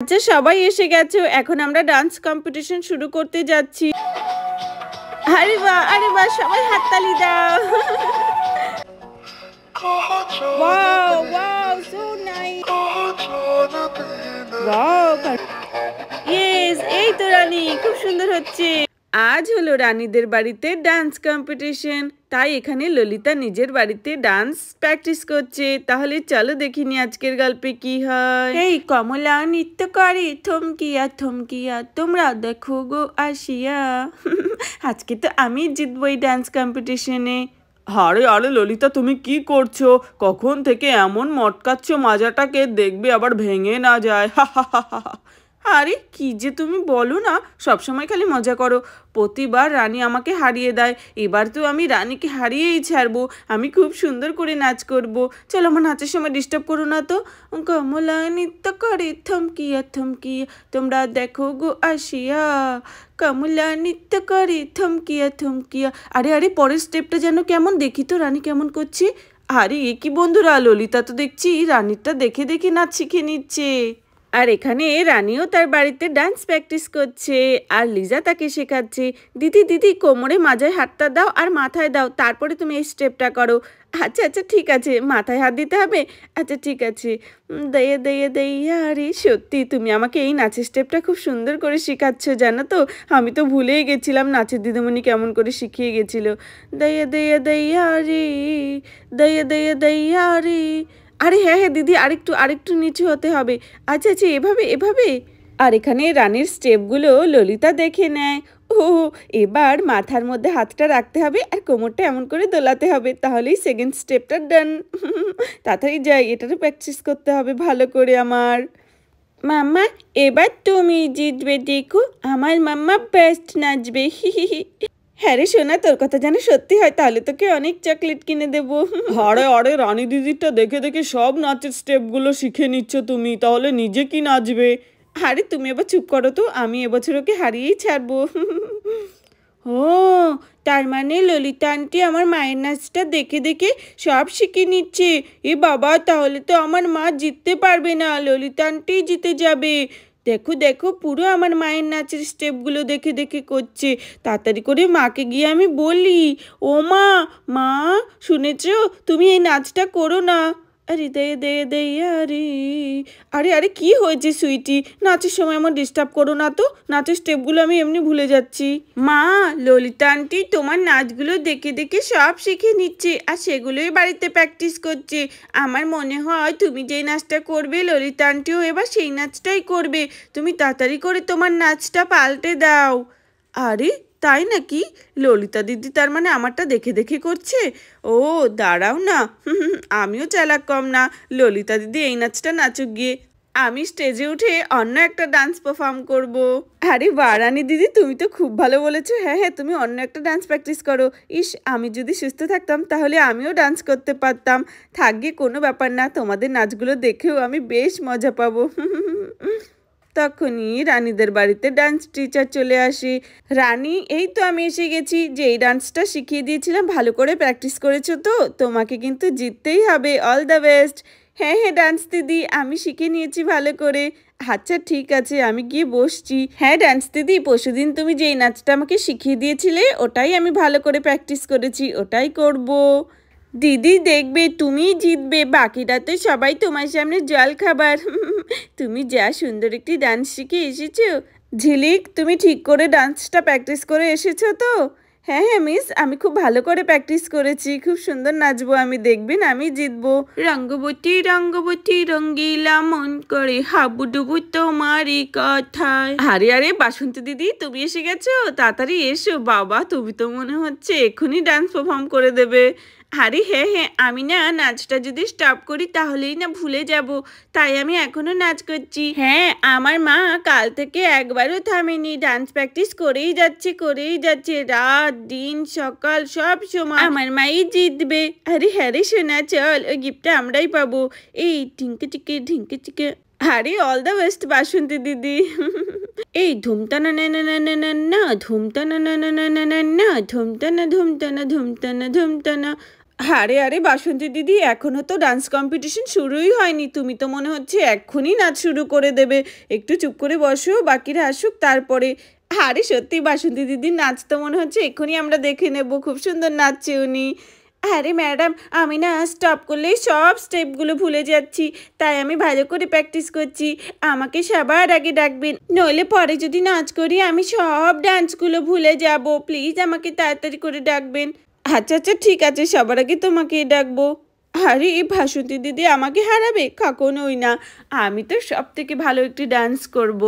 আচ্ছা সবাই এসে গেছো, এখন আমরা ডান্স কম্পিটিশন শুরু করতে যাচ্ছি। আরে বাহ সবাই হাততালি দাও। Wow wow so nice. Wow yes, এই তো রানী, খুব সুন্দর হচ্ছে। আজ হলো রানীদের বাড়িতে ডান্স কম্পিটিশন, তাই এখানে ললিতা নিজের বাড়িতে ডান্স প্র্যাকটিস করছে। তাহলে চলো দেখিনি আজকের গল্পে কি হয়। এই কমলা নৃত্য করে থমকিয়া থমকিয়া, তোমরা দেখো গো আসিয়া। আজকে তো আমি জিতবো এই ডান্স কম্পিটিশনে। আরে আরে ললিতা, তুমি কি করছো? কখন থেকে এমন মটকাচ্ছ মাজাটাকে, দেখবে আবার ভেঙে না যায়। আরে কি যে তুমি বলো না, সবসময় খালি মজা করো। প্রতিবার রানী আমাকে হারিয়ে দেয়, এবার তো আমি রানীকে হারিয়েই ছাড়বো। আমি খুব সুন্দর করে নাচ করব। চলো, আমার নাচের সময় ডিস্টার্ব করো না তো। কমলা নৃত্য করে থমকিয়া থমকিয়া, তোমরা দেখো গো আসিয়া। কমলা নৃত্য করে থমকিয়া থমকিয়া। আরে আরে পরের স্টেপটা যেন কেমন, দেখি তো রানী কেমন করছে। আরে এ কি বন্ধুরা, ললিতা তো দেখছি রানীরটা দেখে দেখে নাচ শিখে নিচ্ছে। আর এখানে রানীও তার বাড়িতে ডান্স প্র্যাকটিস করছে, আর লিজা তাকে শেখাচ্ছে। দিদি দিদি, কোমরে মাজায় হাতটা দাও আর মাথায় দাও, তারপরে তুমি এই স্টেপটা করো। আচ্ছা আচ্ছা ঠিক আছে, মাথায় হাত দিতে হবে। আচ্ছা ঠিক আছে। দইয়ে দইয়ে দইয়া, আরে সত্যি তুমি আমাকে এই নাচের স্টেপটা খুব সুন্দর করে শেখাচ্ছ, জানো তো। আমি তো ভুলেই গেছিলাম নাচের দিদিমণি কেমন করে শিখিয়ে গেছিল। দইয়ে দইয়ে দইয়া রে, দইয়ে দইয়ে দইয়া রে। আরে হ্যাঁ হ্যাঁ দিদি, আরেকটু আরেকটু নিচু হতে হবে। আচ্ছা আচ্ছা, এভাবে এভাবে। আর এখানে রানীর স্টেপগুলো ললিতা দেখে নেয়। ও, এবার মাথার মধ্যে হাতটা রাখতে হবে আর কোমরটা এমন করে দোলাতে হবে, তাহলেই সেকেন্ড স্টেপটা ডান। তাড়াতাড়ি যাই, এটারও প্র্যাকটিস করতে হবে ভালো করে আমার। মাম্মা, এবার তুমি জিতবে, দেখো আমার মাম্মা বেস্ট নাচবে। হ্যাঁ রে সোনা, তোর কথা যেন সত্যি হয়, তাহলে তোকে অনেক চকলেট কিনে দেবো। আরে আরে রানী দিদিরটা দেখে দেখে সব নাচের স্টেপগুলো শিখে নিচ্ছ তুমি, তাহলে নিজে কি নাচবে? আরে তুমি এবার চুপ করো তো, আমি এবছর ওকে হারিয়েই ছাড়বো। ও, তার মানে ললিতা আন্টি আমার মায়ের নাচটা দেখে দেখে সব শিখে নিচ্ছে। এ বাবা, তাহলে তো আমার মা জিততে পারবে না, ললিতা আন্টি জিতে যাবে। দেখো দেখো, পুরো আমার মায়ের নাচের স্টেপগুলো দেখে দেখে করছে। তাড়াতাড়ি করে মাকে গিয়ে আমি বলি, ও মা, মা শুনেছো, তুমি এই নাচটা করো না। আরে দে দে দে, আরে আরে আরে কি হয়েছে সুইটি, নাচের সময় আমার ডিস্টার্ব করো না তো, নাচের স্টেপগুলো আমি এমনি ভুলে যাচ্ছি। মা, ললিতা আন্টি তোমার নাচগুলো দেখে দেখে সব শিখে নিচ্ছে, আর সেগুলোই বাড়িতে প্র্যাকটিস করছে। আমার মনে হয় তুমি যেই নাচটা করবে ললিতা আন্টিও এবার সেই নাচটাই করবে। তুমি তাড়াতাড়ি করে তোমার নাচটা পাল্টে দাও। আরে তাই নাকি? ললিতা দিদি তার মানে আমারটা দেখে দেখে করছে। ও দাঁড়াও না, আমিও চালাক কম না। ললিতা দিদি এই নাচটা নাচুক গিয়ে, আমি স্টেজে উঠে অন্য একটা ডান্স পারফর্ম করব। আরে বারানি দিদি, তুমি তো খুব ভালো বলেছো। হ্যাঁ হ্যাঁ, তুমি অন্য একটা ডান্স প্র্যাকটিস করো। ইস, আমি যদি সুস্থ থাকতাম তাহলে আমিও ডান্স করতে পারতাম। থাকবে, কোনো ব্যাপার না, তোমাদের নাচগুলো দেখেও আমি বেশ মজা পাবো। তখনই রানীদের বাড়িতে ডান্স টিচার চলে আসে। রানী, এই তো আমি এসে গেছি। যে এই ডান্সটা শিখিয়ে দিয়েছিলাম, ভালো করে প্র্যাকটিস করেছো তো? তোমাকে কিন্তু জিততেই হবে। All the best. হ্যাঁ হ্যাঁ ডান্স দিদি, আমি শিখে নিয়েছি ভালো করে। আচ্ছা ঠিক আছে, আমি গিয়ে বসছি। হ্যাঁ ডান্স দিদি, পরশুদিন তুমি যেই নাচটা আমাকে শিখিয়ে দিয়েছিলে ওটাই আমি ভালো করে প্র্যাকটিস করেছি, ওটাই করব। দিদি দেখবে তুমিই জিতবে, বাকিরা তো সবাই তোমার সামনে জল খাবার। তুমি যা সুন্দর একটি ডান্স শিখে এসেছো। ঝিলিক, তুমি ঠিক করে ডান্সটা প্র্যাকটিস করে এসেছো তো? হ্যাঁ হ্যাঁ মিস, আমি খুব ভালো করে প্র্যাকটিস করেছি, খুব সুন্দর নাচবো আমি, দেখবেন আমি জিতবো। রঙ্গবতী রঙ্গবতী রঙ্গিলা মন করে হাবুডুবু তোমারই কথায়। আরে আরে বাসন্তী দিদি, তুমি এসে গেছো, তাড়াতাড়ি এসো। বাবা, তুমি তো মনে হচ্ছে এক্ষুনি ডান্স পারফর্ম করে দেবে। আরে হ্যাঁ হ্যাঁ, আমি না নাচটা যদি স্টপ করি তাহলেই না ভুলে যাব, তাই আমি এখনো নাচ করছি। হ্যাঁ, আমার মা কাল থেকে একবারও থামেনি, ডান্স প্র্যাকটিস করেই যাচ্ছে, রাত দিন সকাল সব সময় আমার মাই জিতবে। আরে হ্যাঁ রে সোনা, চল, ওই গিফটটা আমরাই পাবো। এই ঢিঙ্কে চিকে ঢিঙ্কে চিকে। আরে অল দ্য বেস্ট বাসন্তী দিদি। এই ধুমতানা না না না না না না, ধুমতানা না না না না না না, ধুমতানা ধুমতানা ধুমতানা ধুমতানা। আরে আরে বাসন্তী দিদি, এখনো তো ডান্স কম্পিটিশন শুরুই হয়নি, তুমি তো মনে হচ্ছে এক্ষুনি নাচ শুরু করে দেবে। একটু চুপ করে বসো, বাকিরা আসুক তারপরে। আরে সত্যি বাসন্তী দিদির নাচ তো মনে হচ্ছে এক্ষুনি আমরা দেখে নেব, খুব সুন্দর নাচছে উনি। আরে ম্যাডাম, আমি না স্টপ করলেই সব স্টেপগুলো ভুলে যাচ্ছি, তাই আমি ভালো করে প্র্যাকটিস করছি। আমাকে সবার আগে ডাকবেন, নইলে পরে যদি নাচ করি আমি সব ডান্সগুলো ভুলে যাব। প্লিজ আমাকে তাড়াতাড়ি করে ডাকবেন। আচ্ছা আচ্ছা ঠিক আছে, সবার আগে তোমাকেই ডাকবো। আরে ভাসন্তী দিদি আমাকে হারাবে? কখনোই না, আমি তো সব থেকে ভালো একটি ডান্স করব।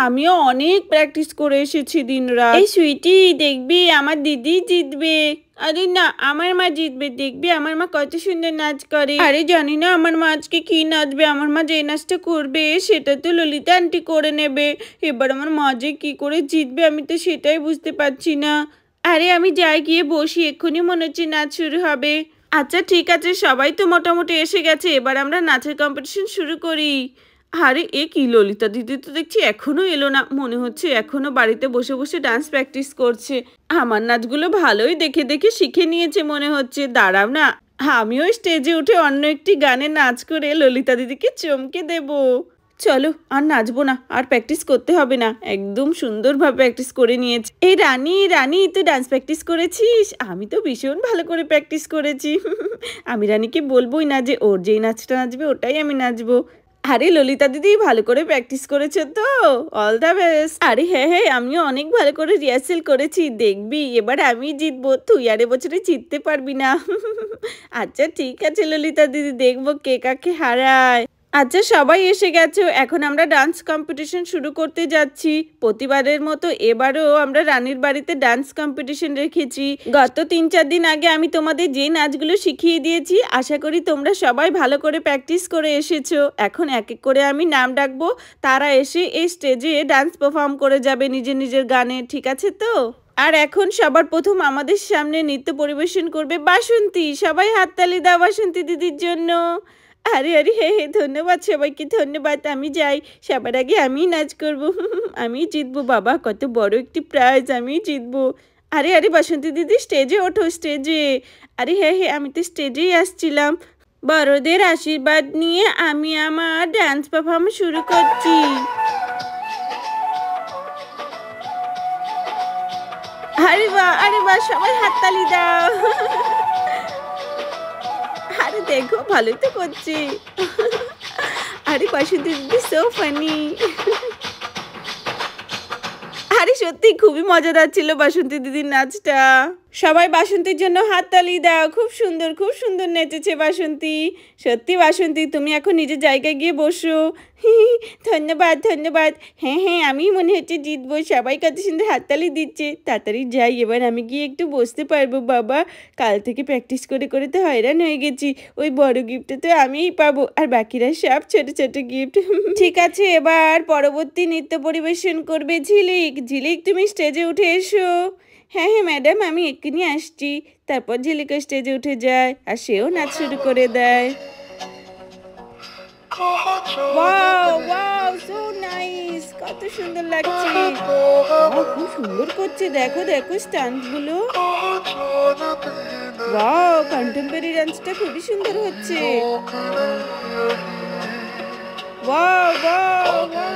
আমিও অনেক প্র্যাকটিস করে এসেছি দিনরাত। এই সুইটি, দেখবি আমার দিদি জিতবে। আরে না, আমার মা জিতবে, দেখবি আমার মা কত সুন্দর নাচ করে। আরে জানি না আমার মা আজকে কি নাচবে, আমার মা যে নাচটা করবে সেটা তো ললিতা আন্টি করে নেবে। এবার আমার মা যে কি করে জিতবে আমি তো সেটাই বুঝতে পারছি না। আরে আমি যাই গিয়ে বসি, এক্ষুনি মনে হচ্ছে নাচ শুরু হবে। আচ্ছা ঠিক আছে, সবাই তো মোটামুটি এসে গেছে, এবার আমরা নাচের কম্পিটিশন শুরু করি। আরে এ কি, ললিতা দিদি তো দেখছি এখনো এলো না, মনে হচ্ছে এখনো বাড়িতে বসে বসে ডান্স প্র্যাকটিস করছে। আমার নাচগুলো ভালোই দেখে দেখে শিখে নিয়েছে মনে হচ্ছে। দাঁড়াও না, আমিও স্টেজে উঠে অন্য একটি গানে নাচ করে ললিতা দিদিকে চমকে দেব। চলো আর নাচবো না, আর প্র্যাকটিস করতে হবে না, একদম সুন্দরভাবে প্র্যাকটিস করে নিয়েছি। এই রানী রানী, তুই ডান্স প্র্যাকটিস করেছিস? আমি তো ভীষণ ভালো করে প্র্যাকটিস করেছি। আমি রানীকে বলবোই না যে ওর যেই নাচটা নাচবে ওটাই আমি নাচবো। আরে ললিতা দিদি, ভালো করে প্র্যাকটিস করেছো তো? All the best. আরে হ্যাঁ হ্যাঁ, আমিও অনেক ভালো করে রিহার্সেল করেছি, দেখবি এবার আমি জিতবো, তুই আর এবছরে জিততে পারবি না। আচ্ছা ঠিক আছে ললিতা দিদি, দেখবো কে কাকে হারায়। আচ্ছা সবাই এসে গেছো, এখন আমরা ডান্স কম্পিটিশন শুরু করতে যাচ্ছি। প্রতিবারের মতো এবারও আমরা রানীর বাড়িতে ডান্স কম্পিটিশন রেখেছি। গত 3-4 দিন আগে আমি তোমাদের যে নাচগুলো শিখিয়ে দিয়েছি, আশা করি তোমরা সবাই ভালো করে প্র্যাকটিস করে এসেছো। এখন এক এক করে আমি নাম ডাকবো, তারা এসে এই স্টেজে ডান্স পারফর্ম করে যাবে নিজের নিজের গানে, ঠিক আছে তো? আর এখন সবার প্রথম আমাদের সামনে নৃত্য পরিবেশন করবে বাসন্তী। সবাই হাততালি দাও বাসন্তী দিদির জন্য। আরে আরে হে হে, ধন্যবাদ সবাইকে, ধন্যবাদ। আমি যাই, সবার আগে আমি নাচ করব। আমি জিতবো বাবা, কত বড় একটি প্রাইজ, আমি জিতবো। আরে আরে বাসন্তী দিদি, স্টেজে ওঠো, স্টেজে। আরে হ্যাঁ হ্যাঁ, আমি তো স্টেজেই আসছিলাম। বড়দের আশীর্বাদ নিয়ে আমি আমার ডান্স পারফর্মেন্স শুরু করছি। আরে বাহ, সবাই হাততালি দাও। আরে দেখো, ভালোই তো করছি। আরে বাসন্তী দিদি, সো ফানি। আরে সত্যি খুবই মজাদার ছিল বাসন্তী দিদির নাচটা। সবাই বাসন্তীর জন্য হাততালি দাও, খুব সুন্দর নেচেছে বাসন্তী। সত্যি বাসন্তী, তুমি এখন নিজের জায়গায় গিয়ে বসো। ধন্যবাদ ধন্যবাদ। হ্যাঁ হ্যাঁ, আমি মনে হচ্ছে জিতবো, সবাই কত সুন্দর হাততালি দিচ্ছে। তাড়াতাড়ি যাই, এবার আমি গিয়ে একটু বসতে পারবো। বাবা, কাল থেকে প্র্যাকটিস করে করে তো হয়রান হয়ে গেছি, ওই বড় গিফটটা তো আমিই পাবো, আর বাকিরা সব ছোট ছোট গিফট। ঠিক আছে, এবার পরবর্তী নৃত্য পরিবেশন করবে ঝিলিক। ঝিলিক, তুমি স্টেজে উঠে এসো। হ্যাঁ হ্যাঁ ম্যাডাম, আমি এক্ষুনি আসছি। তারপর ঝিলিকা স্টেজে উঠে যায় আর সেও নাচ শুরু করে দেয়। ওয়াও ওয়াও, সো নাইস, কত সুন্দর লাগছে। খুব সুন্দর করছে, দেখো দেখো স্টান্টগুলো। ওয়াও, কন্টেম্পোরারি ডান্সটা খুবই সুন্দর হচ্ছে। Wow wow wow,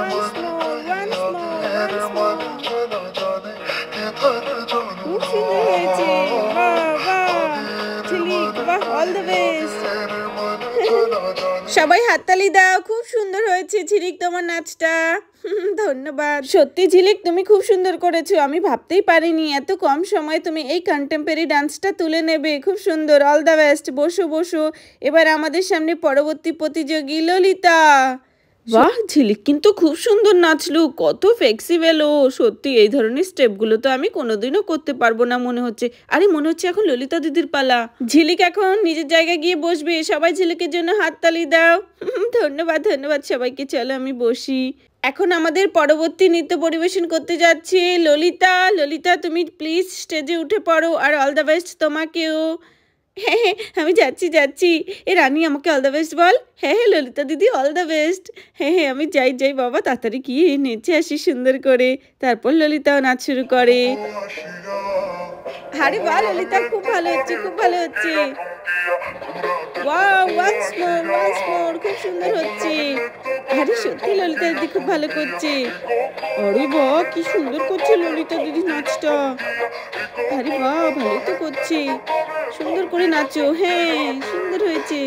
once more once more once more. খুব সুন্দর হয়েছে, বাহ বাহ ঝিলিক, বাহ, অল দ্য বেস্ট। সবাই হাততালি দাও, খুব সুন্দর হয়েছে ঝিলিক তোমার নাচটা। ধন্যবাদ। সত্যি ঝিলিক, তুমি খুব সুন্দর করেছো, আমি ভাবতেই পারিনি এত কম সময়ে তুমি এই কন্টেম্পোরারি ডান্সটা তুলে নেবে। খুব সুন্দর, অল দ্য বেস্ট। বসো বসো, এবার আমাদের সামনে পরবর্তী প্রতিযোগী ললিতা। বাহ, ঝিলিক কিন্তু খুব সুন্দর নাচলো, কত ফ্লেক্সিবল ও। সত্যি এই ধরনের স্টেপগুলো তো আমি কোনোদিনও করতে পারবো না মনে হচ্ছে। আরে মনে হচ্ছে এখন ললিতা দিদির পালা। ঝিলিক এখন নিজের জায়গায় গিয়ে বসবে, সবাই ঝিলিকের জন্য হাততালি দাও। ধন্যবাদ ধন্যবাদ সবাইকে, চলো আমি বসি। এখন আমাদের পরবর্তী নৃত্য পরিবেশন করতে যাচ্ছে ললিতা। ললিতা, তুমি প্লিজ স্টেজে উঠে পড়ো, আর অল দ্য বেস্ট তোমাকেও। হ্যাঁ হ্যাঁ, আমি যাচ্ছি যাচ্ছি। এ রানী, আমাকে অল দ্য বেস্ট বল। হ্যাঁ হ্যাঁ ললিতা দিদি, অল দ্য বেস্ট। হ্যাঁ হ্যাঁ, আমি যাই যাই বাবা, তাড়াতাড়ি গিয়ে নেচে আসি সুন্দর করে। তারপর ললিতাও নাচ শুরু করে। আরে বাহ ললিতা, খুব ভালো হচ্ছে, খুব ভালো হচ্ছে। ওয়াও, ওয়ান্স মোর, খুব সুন্দর হচ্ছে। আরে সত্যি ললিতা দিদি খুব ভালো করছে। আরে বাহ, কি সুন্দর করছে ললিতা দিদি নাচটা। আরে বাহ, ভালোই তো করছে। সুন্দর করে নাচো। হ্যাঁ, সুন্দর হয়েছে।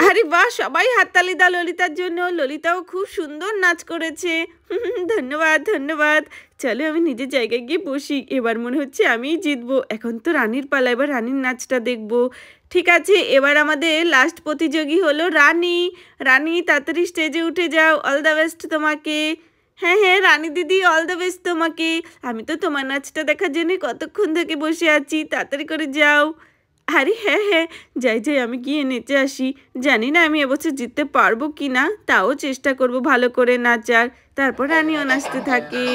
আরে বাহ, সবাই হাততালি দাও ললিতার জন্য। ললিতাও খুব সুন্দর নাচ করেছে। ধন্যবাদ, ধন্যবাদ। চলো আমি নিজের জায়গায় গিয়ে বসি। এবার মনে হচ্ছে আমিই জিতবো। এখন তো রানীর পালা, এবার রানীর নাচটা দেখবো। ঠিক আছে, এবার আমাদের লাস্ট প্রতিযোগী হলো রানী। রানী তাড়াতাড়ি স্টেজে উঠে যাও। অল দ্য বেস্ট তোমাকে। হ্যাঁ হ্যাঁ রানী দিদি, অল দ্য বেস্ট তোমাকে। আমি তো তোমার নাচটা দেখার জন্য কতক্ষণ থেকে বসে আছি, তাড়াতাড়ি করে যাও। আরে হ্যাঁ হ্যাঁ, যাই যাই, আমি গিয়ে নেচে আসি। জানি না আমি এবছর জিততে পারবো কি না, তাও চেষ্টা করব ভালো করে নাচার। তারপর রানীও নাচতে থাকে।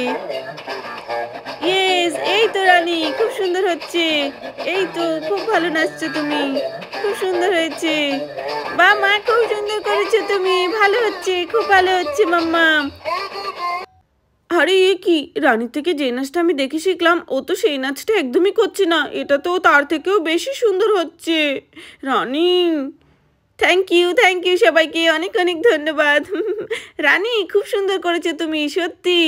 ইয়েস, এই তো রানী, খুব সুন্দর হচ্ছে। এই তো, খুব ভালো নাচছো তুমি, খুব সুন্দর হয়েছে। বা মা, খুব সুন্দর করেছো তুমি, ভালো হচ্ছে, খুব ভালো হচ্ছে মাম্মা। আরে এ কি, রানীর থেকে যে নাচটা আমি দেখে শিখলাম, ও তো সেই নাচটা একদমই করছে না। এটা তো তার থেকেও বেশি সুন্দর হচ্ছে। রানী, থ্যাংক ইউ সবাইকে, অনেক অনেক ধন্যবাদ। রানী, খুব সুন্দর করেছো তুমি, সত্যি।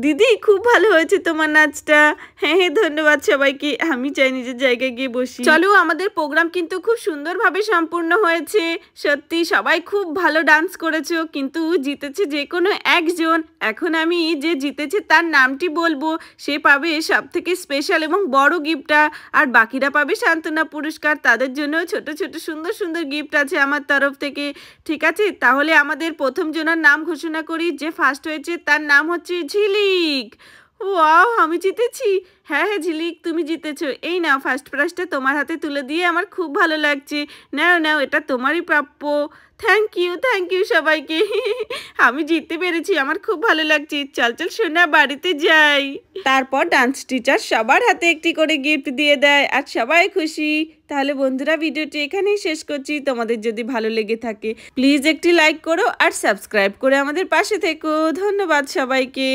দিদি, খুব ভালো হয়েছে তোমার নাচটা। হ্যাঁ হ্যাঁ, ধন্যবাদ সবাইকে। আমি চাই নিজের জায়গায় গিয়ে বসি। চলো, আমাদের প্রোগ্রাম কিন্তু খুব সুন্দরভাবে সম্পূর্ণ হয়েছে। সত্যি সবাই খুব ভালো ডান্স করেছো, কিন্তু জিতেছে যে কোনো একজন। এখন আমি যে জিতেছে তার নামটি বলবো, সে পাবে সব থেকে স্পেশাল এবং বড় গিফটটা। আর বাকিরা পাবে সান্ত্বনা পুরস্কার। তাদের জন্য ছোট ছোট সুন্দর সুন্দর গিফট আছে আমার তরফ থেকে। ঠিক আছে, তাহলে আমাদের প্রথম জনের নাম ঘোষণা করি। যে ফার্স্ট হয়েছে তার নাম হচ্ছে ঝিলিক। ওয়াও, আমি জিতেছি। হ্যাঁ হ্যাঁ ঝিলিক, তুমি জিতেছো। এই নাও, ফার্স্ট প্রাইজটা তোমার হাতে তুলে দিয়ে আমার খুব ভালো লাগছে। নাও নাও, এটা তোমারই প্রাপ্য। থ্যাংক ইউ সবাইকে। আমি জিততে পেরেছি, আমার খুব ভালো লাগছে। চল চল সোনা, বাড়িতে যাই। তারপর ডান্স টিচার সবার হাতে একটি করে গিফট দিয়ে দেয়, আর সবাই খুশি। তাহলে বন্ধুরা, ভিডিওটি এখানেই শেষ করছি। তোমাদের যদি ভালো লেগে থাকে প্লিজ একটি লাইক করো আর সাবস্ক্রাইব করে আমাদের পাশে থেকো। ধন্যবাদ সবাইকে।